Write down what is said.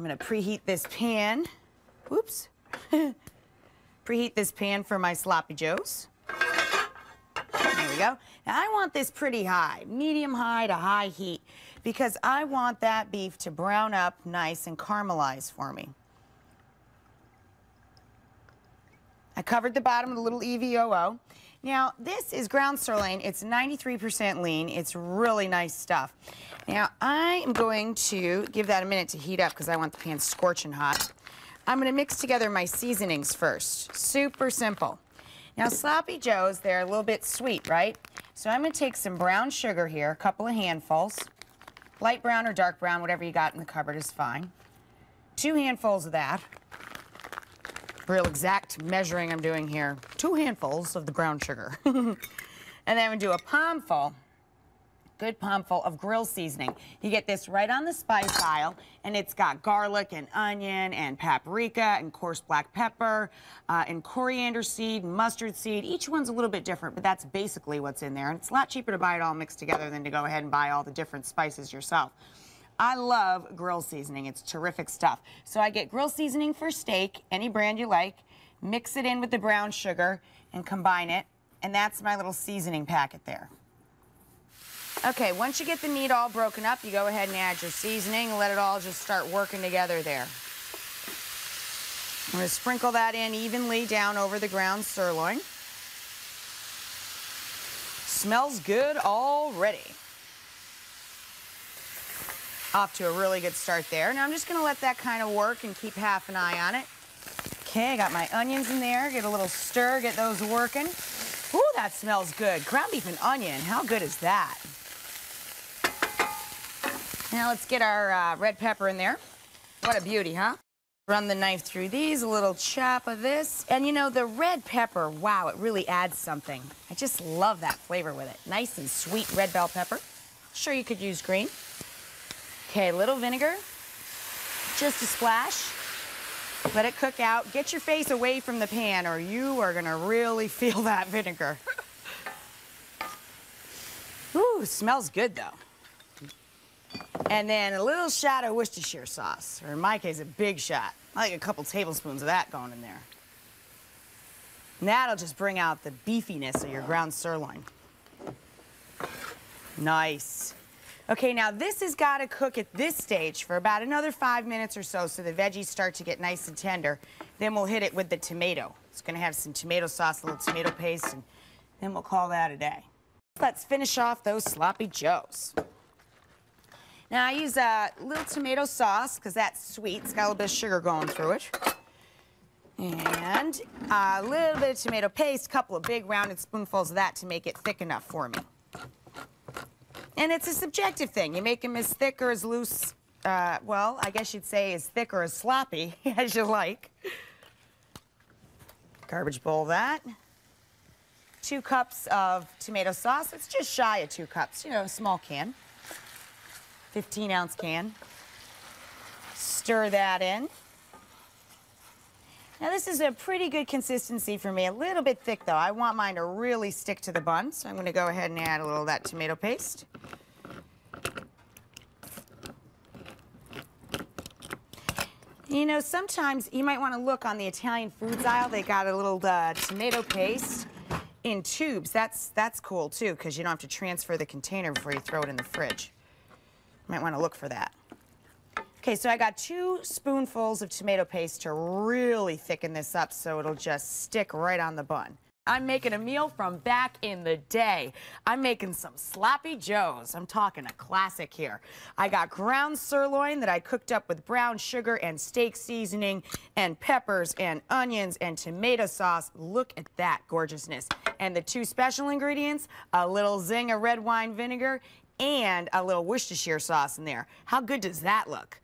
going to preheat this pan. Whoops. Preheat this pan for my sloppy joes. There we go. Now I want this pretty high, medium high to high heat, because I want that beef to brown up nice and caramelize for me. I covered the bottom with a little EVOO. Now, this is ground sirloin. It's 93% lean. It's really nice stuff. Now, I am going to give that a minute to heat up because I want the pan scorching hot. I'm going to mix together my seasonings first. Super simple. Now, sloppy joes, they're a little bit sweet, right? So I'm going to take some brown sugar here, a couple of handfuls. Light brown or dark brown, whatever you got in the cupboard is fine. 2 handfuls of that. Real exact measuring I'm doing here. 2 handfuls of the brown sugar. And then I'm gonna do a palmful, good palmful of grill seasoning. You get this right on the spice aisle, and it's got garlic and onion and paprika and coarse black pepper and coriander seed and mustard seed. Each one's a little bit different, but that's basically what's in there. And it's a lot cheaper to buy it all mixed together than to go ahead and buy all the different spices yourself. I love grill seasoning. It's terrific stuff. So I get grill seasoning for steak, any brand you like, mix it in with the brown sugar and combine it, and that's my little seasoning packet there. Okay, once you get the meat all broken up, you go ahead and add your seasoning and let it all just start working together there. I'm going to sprinkle that in evenly down over the ground sirloin. Smells good already. Off to a really good start there. Now I'm just going to let that kind of work and keep half an eye on it. Okay, I got my onions in there. Get a little stir, get those working. Ooh, that smells good. Ground beef and onion, how good is that? Now let's get our red pepper in there. What a beauty, huh? Run the knife through these, a little chop of this. And you know, the red pepper, wow, it really adds something. I just love that flavor with it. Nice and sweet red bell pepper. Sure, you could use green. Okay, a little vinegar, just a splash. Let it cook out. Get your face away from the pan or you are gonna really feel that vinegar. Ooh, smells good though. And then a little shot of Worcestershire sauce, or in my case, a big shot. I like a couple tablespoons of that going in there. And that'll just bring out the beefiness of your ground sirloin. Nice. Okay, now this has got to cook at this stage for about another 5 minutes or so the veggies start to get nice and tender. Then we'll hit it with the tomato. It's going to have some tomato sauce, a little tomato paste, and then we'll call that a day. Let's finish off those sloppy joes. Now I use a little tomato sauce because that's sweet. It's got a little bit of sugar going through it. And a little bit of tomato paste, a couple of big rounded spoonfuls of that to make it thick enough for me. And it's a subjective thing. You make them as thick or as loose, well, I guess you'd say as thick or as sloppy as you like. Garbage bowl that. 2 cups of tomato sauce. It's just shy of 2 cups, you know, a small can. 15-ounce can. Stir that in. Now this is a pretty good consistency for me. A little bit thick though. I want mine to really stick to the bun, so I'm going to go ahead and add a little of that tomato paste. You know, sometimes you might want to look on the Italian foods aisle. They got a little tomato paste in tubes. That's cool too, because you don't have to transfer the container before you throw it in the fridge. You might want to look for that. Okay, so I got 2 spoonfuls of tomato paste to really thicken this up so it'll just stick right on the bun. I'm making a meal from back in the day. I'm making some sloppy joes. I'm talking a classic here. I got ground sirloin that I cooked up with brown sugar and steak seasoning and peppers and onions and tomato sauce. Look at that gorgeousness. And the 2 special ingredients, a little zing of red wine vinegar and a little Worcestershire sauce in there. How good does that look?